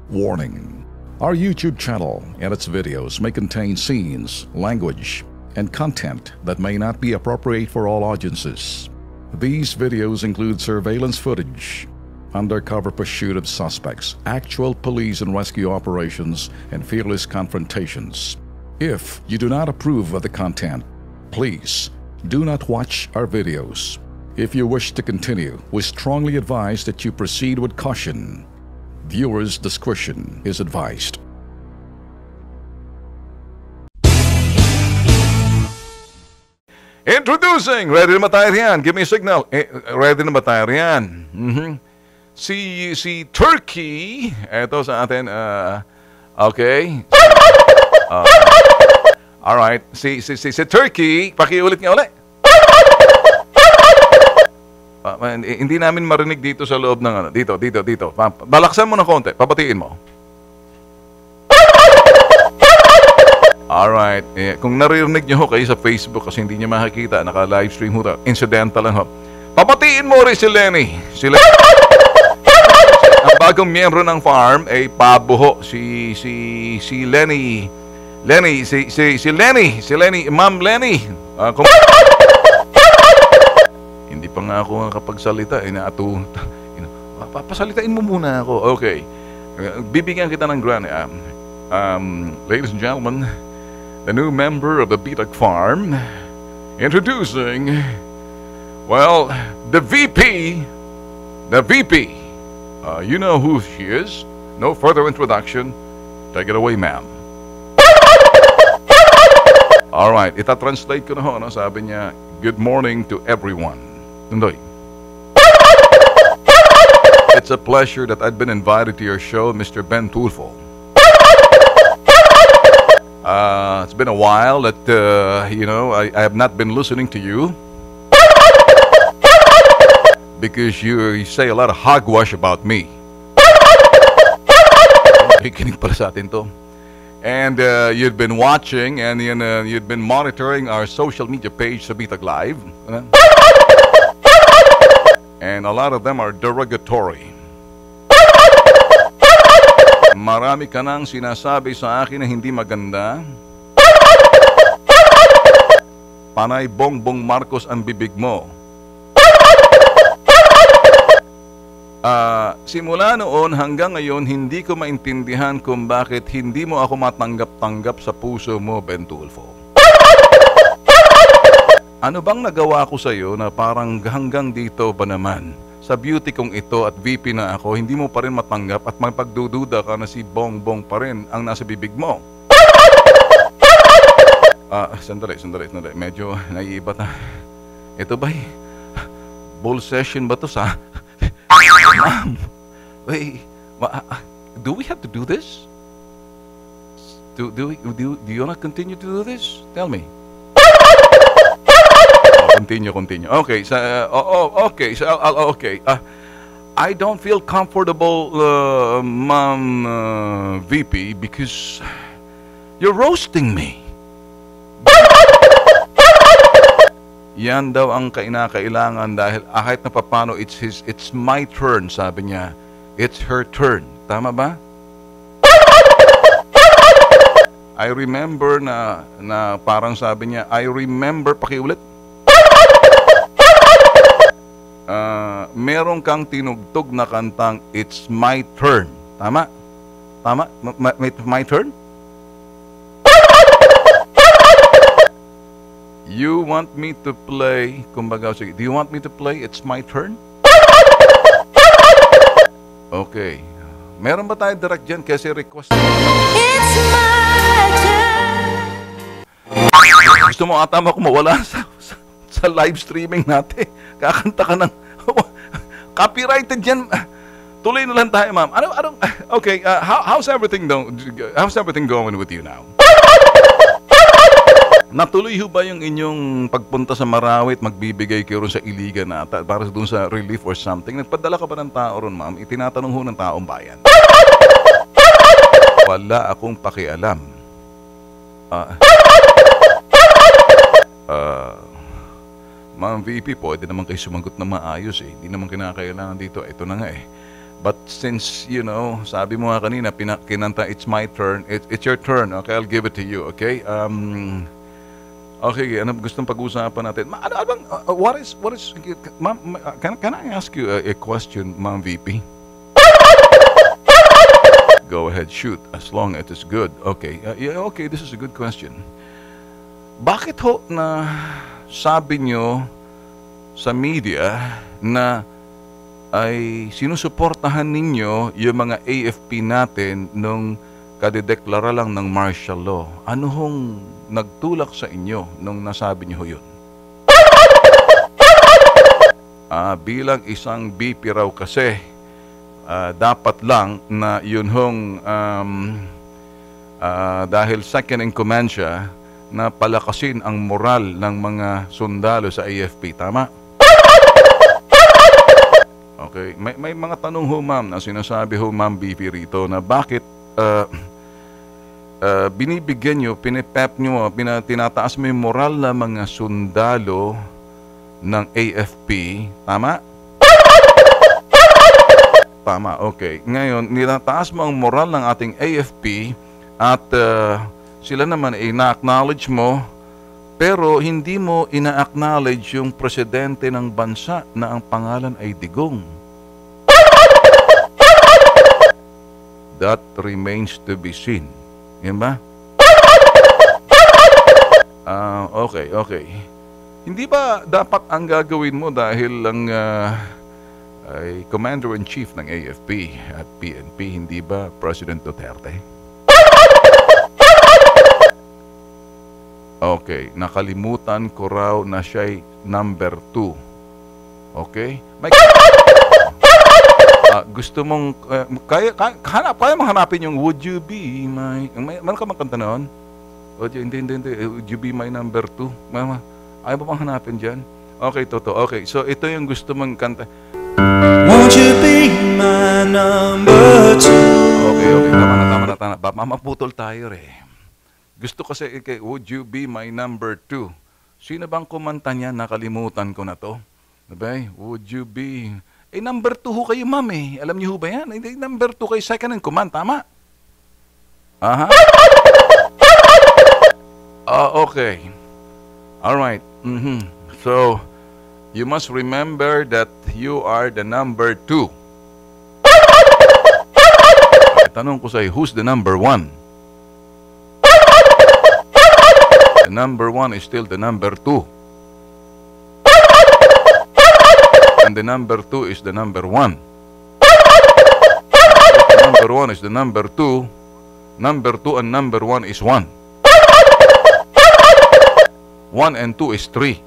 Warning. Our YouTube channel and its videos may contain scenes, language, and content that may not be appropriate for all audiences. These videos include surveillance footage, undercover pursuit of suspects, actual police and rescue operations, and fearless confrontations. If you do not approve of the content, please do not watch our videos. If you wish to continue, we strongly advise that you proceed with caution. Viewers' discretion is advised. Introducing! Ready na ba tayo riyan? Give me a signal. Ready na ba tayo riyan? Si Turkey, eto sa atin, okay. Alright, si Turkey, pakiulit nga ulit. Hindi namin marinig dito sa loob ng ano. Dito. Balaksan mo ng konti. Papatiin mo. Alright. Kung naririnig nyo kayo sa Facebook kasi hindi nyo makikita, naka-livestream ho. Incidental lang ho. Papatiin mo rin si Lenny. Ang bagong miyembro ng farm ay pabo ho. Si Lenny. Si Lenny. Ma'am Lenny. Hindi pa nga ako kapagsalita, papasalitain mo muna ako. Okay. Bibigyan kita ng grant. Ladies and gentlemen, the new member of the Bitag Farm, introducing, well, the VP. You know who she is. No further introduction. Take it away, ma'am. Alright, ita-translate ko na ho, no? Sabi niya, good morning to everyone. Tundoy. It's a pleasure that I've been invited to your show, Mr. Ben Tulfo. It's been a while that, I have not been listening to you. Because you say a lot of hogwash about me. Kikinig pala sa atin to. And you'd been watching and you'd been monitoring our social media page sa Bitag Live. And a lot of them are derogatory. Marami ka nang sinasabi sa akin na hindi maganda. Panay Bongbong Marcos ang bibig mo. Simula noon hanggang ngayon, hindi ko maintindihan kung bakit hindi mo ako matanggap-tanggap sa puso mo, Ben Tulfo. Ano bang nagawa ko sa iyo na parang hanggang dito ba naman? Sa beauty kong ito at VP na ako, hindi mo pa rin matanggap at magpagdududa ka na si Bongbong pa rin ang nasa bibig mo. Sandali. Medyo naiiba na. Ito ba'y bull session ba to sa... Ma'am, wait, do we have to do this? Do you want to continue to do this? Tell me. Continue. Okay, okay. I don't feel comfortable, Ma'am VP, because you're roasting me. Yan daw ang kinakailangan dahil kahit na papano it's my turn, sabi niya. It's her turn. Tama ba? I remember na parang sabi niya, pakiulit. Meron kang tinugtog na kantang It's My Turn. Tama? My turn? You want me to play, kumbaga, sige, do you want me to play It's My Turn? Okay. Meron ba tayo direct dyan kasi request? It's my turn. Gusto mo ata ako mawala sa live streaming natin. Kakanta ka ng copyrighted yan. Tuloy na lang tayo, ma'am. Okay, how's everything going with you now? Natuloy ho ba yung inyong pagpunta sa Marawi at magbibigay kayo ron sa Iligan na para doon sa relief or something? Nagpadala ka ba ng tao ron, ma'am? Itinatanong ho ng taong bayan. Wala akong pakialam. Ma'am VP, pwede naman kayo sumagot na maayos eh. Hindi naman kinakailangan dito. Ito na nga eh. But since, sabi mo nga kanina, kinanta, it's my turn. It's your turn. Okay, I'll give it to you. Okay? Okay, ano gustong pag-usapan natin? What is, ma'am, can I ask you a question, Ma'am VP? Go ahead, shoot, as long as it's good. Okay, okay, this is a good question. Bakit ho na sabi nyo sa media na ay sinusuportahan ninyo yung mga AFP natin nung kadedeklara lang ng martial law? Ano hong nagtulak sa inyo nung nasabi nyo yun? Bilang isang BP raw kasi, dapat lang na yun hong dahil second in command siya, na palakasin ang moral ng mga sundalo sa AFP. Tama? Okay. May mga tanong ho, ma'am, na sinasabi ho, Ma'am BP rito, na bakit binibigyan nyo, pinipep nyo, tinataas mo yung moral ng mga sundalo ng AFP. Tama? Tama, okay. Ngayon, nilataas mo ang moral ng ating AFP at sila naman ay ina-acknowledge mo, pero hindi mo ina-acknowledge yung presidente ng bansa na ang pangalan ay Digong. That remains to be seen. Yan ba? Okay. Hindi ba dapat ang gagawin mo dahil lang ay Commander-in-Chief ng AFP at PNP, hindi ba President Duterte? Okay, nakalimutan ko raw na siya'y number 2. Okay? Gusto mong kaya mong hanapin yung would you be my meron ka bang kanta noon? Hindi. Would you be my number 2? Mama, ayaw ba bang hanapin dyan? Okay, Toto. Okay, so ito yung gusto mong kanta. Won't you be my number 2? Okay. Tama na. Mamaputol tayo Gusto kasi, would you be my number 2? Sino bang kumanta niya? Nakalimutan ko na to. Diba? Would you be... number 2 ho kayo, ma'am Alam niyo ho ba yan? Number 2 kayo, second in command. Tama? Aha. Okay. Alright. So, you must remember that you are the number 2. Tanong ko sa'yo, who's the number 1? The number 1 is still the number 2. And the number 2 is the number 1. The number 1 is the number 2. Number 2 and number 1 is 1. 1 and 2 is 3.